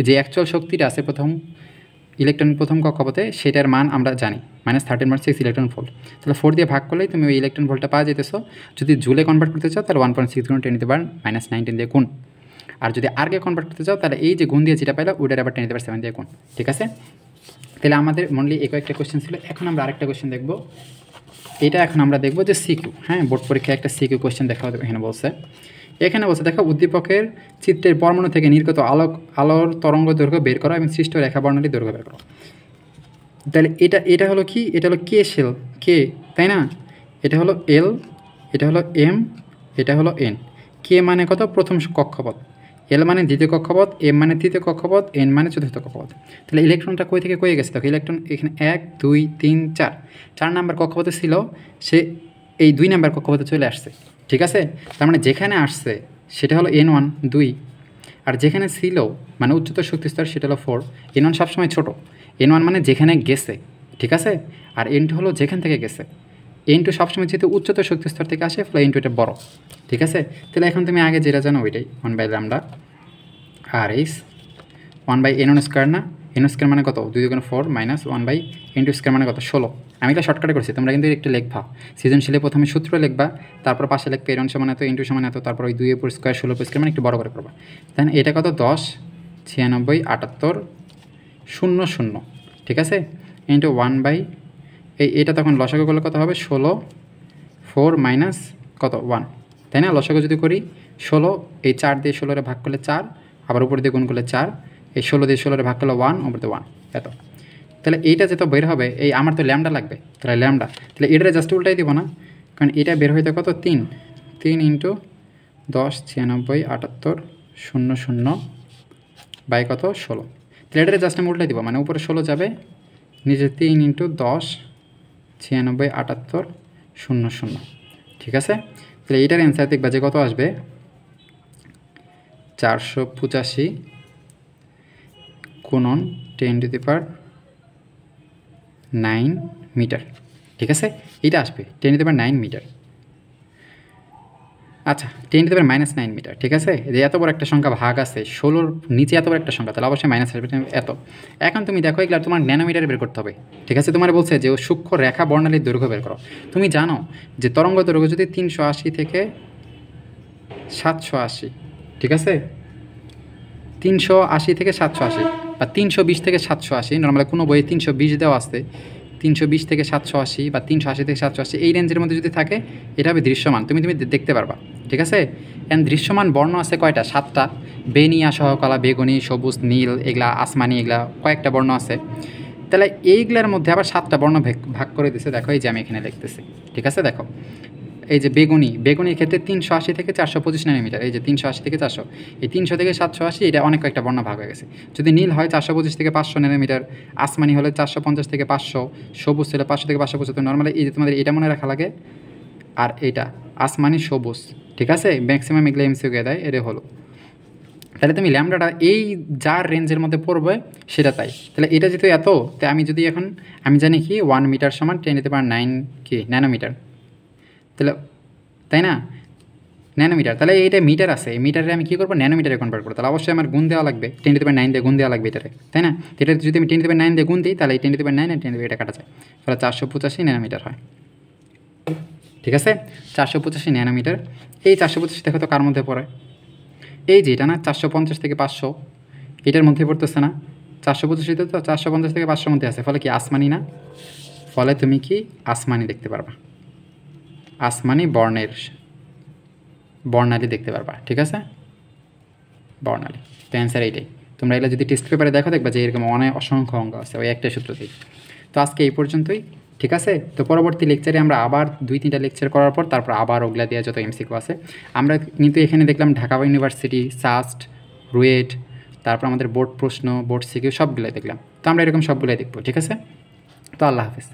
যে অ্যাকচুয়াল শক্তিটা আছে প্রথম কক্ষপথে, সেটার মান আমরা জানি -13.6 ইলেকট্রন ভোল্ট। তাহলে 4 দিয়ে ভাগ করলেই তুমি ওই ইলেকট্রন ভোল্টটা পাওয়া যেতেছো। যদি জুলে কনভার্ট করতে চাও তাহলে 1.6 গুণ 10⁻⁻19 দিয়ে গুণ, আর যদি আর্কে কনভার্ট করতে চাও তাহলে এই যে গুণ দিয়ে যেটা পাইলো ওইটার আবার 10⁻7 দিয়ে গুণ, ঠিক আছে? তাহলে আমাদের মনলি এই কয়েকটা কোয়েশ্চেন ছিল। এখন আমরা আরেকটা কোয়েশ্চেন দেখব, এটা এখন আমরা দেখব যে সিকিউ, হ্যাঁ, বোর্ড পরীক্ষায় একটা সিকিউ কোয়েশ্চেন দেখা হবে। এখানে বলছে দেখো উদ্দীপকের চিত্রের পরমাণু থেকে নির্গত আলোর তরঙ্গ দৈর্ঘ্য বের করা এবং সৃষ্ট রেখা বর্ণালী দৈর্ঘ্য বের করা। তাহলে এটা হলো কি? এটা হলো কে শেল, কে, তাই না? এটা হলো এল, এটা হলো এম, এটা হলো এন। কে মানে কত? প্রথম কক্ষপথ, এল মানে দ্বিতীয় কক্ষপথ, এম মানে তৃতীয় কক্ষপথ, এন মানে চতুর্থ কক্ষপথ। তাহলে ইলেকট্রনটা কই থেকে কয়ে গেছে? দেখো ইলেকট্রন এখানে 1 2 3 4 নাম্বার কক্ষপথে ছিল, সে এই 2 নাম্বার কক্ষপথে চলে আসছে, ঠিক আছে? তার মানে যেখানে আসছে সেটা হলো N1 2, আর যেখানে ছিল মানে উচ্চতর শক্তিস্তর সেটা হলো 4। N1 সবসময় ছোটো, N1 মানে যেখানে গেছে, ঠিক আছে? আর N2 হলো যেখান থেকে গেছে। N2 সবসময় যেহেতু উচ্চতর শক্তিস্তর থেকে আসে, ফলে N2 এটা বড়, ঠিক আছে? তাহলে এখন তুমি আগে যেটা জানো ওইটাই 1/λ আর এইস 1/N1 স্কোয়ার না, N স্কোয়ার মানে কত? 2 2 4 মাইনাস 1/N2 স্কোয়ার মানে কত? 16। আমি এটা শর্টকাটে করছি, তোমরা কিন্তু একটু লিখবা সৃজনশীলে, প্রথমে সূত্র লিখবা, তারপর পাশে লিখবে N1 সমান এত, N2 সমান এত, তারপর ওই 2 এর স্কোয়ার 16 স্কোয়ার মানে একটু বড় করে করবা। দেন এটা কত? 10 96 78 শূন্য শূন্য, ঠিক আছে, ইন্টু 1 বাই এটা তখন লসাগু করলে কত হবে 16, 4 মাইনাস কত 1, তাই না? লসাগু যদি করি 16, এই 4 দিয়ে 16 ভাগ করলে 4, আবার উপর দিয়ে গুণ করলে 4, এই 16 দিয়ে 16 ভাগ করলে 1, উপর দিয়ে 1, এত। তাহলে এইটা যেটা বের হবে, এই আমার তো ল্যামডা লাগবে, তাহলে ল্যামডা, তাহলে এটা জাস্ট উল্টাই দিব না, কারণ এটা বের হইতে কত 3 ইন্টু 10, 96, 78, 00 বাই কত 16, তাহলে এটা জাস্ট আমি উল্টাই দিব, মানে উপরে 16 যাবে, নিচে 3 ইন্টু 10, 96, 78, 00, ঠিক আছে। তাহলে এইটার অ্যান্সার দেখবা যে কত আসবে 485 গুণন 10⁹ মিটার, ঠিক আছে, এটা আসবে 10⁹ মিটার। আচ্ছা 10⁻⁹ মিটার, ঠিক আছে। যে এত বড় একটা সংখ্যা ভাগ আছে 16-র নিচে, এত বড় একটা সংখ্যা, তাহলে অবশ্যই মাইনাস আসবে এত। এখন তুমি দেখো এগুলো তোমার ন্যানোমিটারে বের করতে হবে, ঠিক আছে। তোমার বলছে যে সূক্ষ্ম রেখা বর্ণালীর দৈর্ঘ্য বের করো। তুমি জানো যে তরঙ্গ দৈর্ঘ্য যদি 380 থেকে 780, ঠিক আছে, 380 থেকে 780 বা 320 থেকে 780, নর্মালি কোনো বইয়ে 320 দেওয়া আসতে, 320 থেকে 780 বা 380 থেকে 780 এই রেঞ্জের মধ্যে যদি থাকে, এটা হবে দৃশ্যমান, তুমি দেখতে পারবা, ঠিক আছে। এন্ড দৃশ্যমান বর্ণ আছে কয়টা? 7টা, বেনিয়া সহকলা, বেগুনি, সবুজ, নীল, এগুলা আসমানি, এগুলা কয়েকটা বর্ণ আছে। তাহলে এইগুলার মধ্যে আবার 7টা বর্ণ ভাগ করে দিছে, দেখো এই যে আমি এখানে লিখতেছি, ঠিক আছে। দেখো এই যে বেগুনির ক্ষেত্রে 380 থেকে 425 ন্যানোমিটার, এই যে 380 থেকে 400, এই 300 থেকে 780, এটা অনেক কয়েকটা বর্ণ ভাগ হয়ে গেছে। যদি নীল হয় 425 থেকে 500 ন্যানোমিটার, আসমানি হলে 450 থেকে 500, সবুজ হলে 500 থেকে 575। নর্মালি এই যে তোমাদের এটা মনে রাখা লাগে, আর এটা আসমানি সবুজ, ঠিক আছে, ম্যাক্সিমাম এগুলো এমসিকিউ দেয়, এটা হলো। তাহলে তুমি ল্যামডাটা এই যার রেঞ্জের মধ্যে পড়বে সেটা তাই। তাহলে এটা যেহেতু এত, তাই আমি যদি এখন আমি জানি কি 1 মিটার সমান 10⁹ কি ন্যানোমিটার, তাহলে তাই না, ন্যানোমিটার, তাহলে এইটা মিটার আছে, এই মিটারে আমি কী করবো ন্যানোমিটারে কনভার্ট করবো, তাহলে অবশ্যই আমার গুণ দেওয়া লাগবে, 10⁹ দিয়ে গুণ দেওয়া লাগবে এটারে, তাই না। এটা যদি আমি 10⁹ দিয়ে গুণ দিই, তাহলে এই 10⁹ আর 10 এটা কাটা যায়, তাহলে 485 ন্যানোমিটার হয়, ঠিক আছে। 485 ন্যানোমিটার, এই 485 দেখো তো কার মধ্যে পড়ে, এই যে এটা না 450 থেকে 500, এটার মধ্যে পড়তেছে না, 485 তো 450 থেকে 500 মধ্যে আছে, ফলে কি আসমানি না, ফলে তুমি কি আসমানি দেখতে পারবা, আসমানি বর্ণালী দেখতে পারবা, ঠিক আছে, বর্ণালী। তো অ্যান্সার এইটাই। তোমরা এগুলো যদি টেস্ট পেপারে দেখো, দেখবা যে এরকম অনেক অসংখ্য অঙ্ক আছে ওই একটা সূত্রতেই। তো আজকে এই পর্যন্তই, ঠিক আছে। তো পরবর্তী লেকচারে আমরা আবার 2-3টা লেকচার করার পর তারপর আবার ওগুলা দেওয়া যত এমসিকিউ আছে আমরা কিন্তু এখানে দেখলাম ঢাকা ইউনিভার্সিটি, সাস্ট, রুয়েট, তারপর আমাদের বোর্ড প্রশ্ন, বোর্ড সিকিউ সবগুলোই দেখলাম। তো আমরা এরকম সবগুলোই দেখবো, ঠিক আছে। তো আল্লাহ হাফেজ।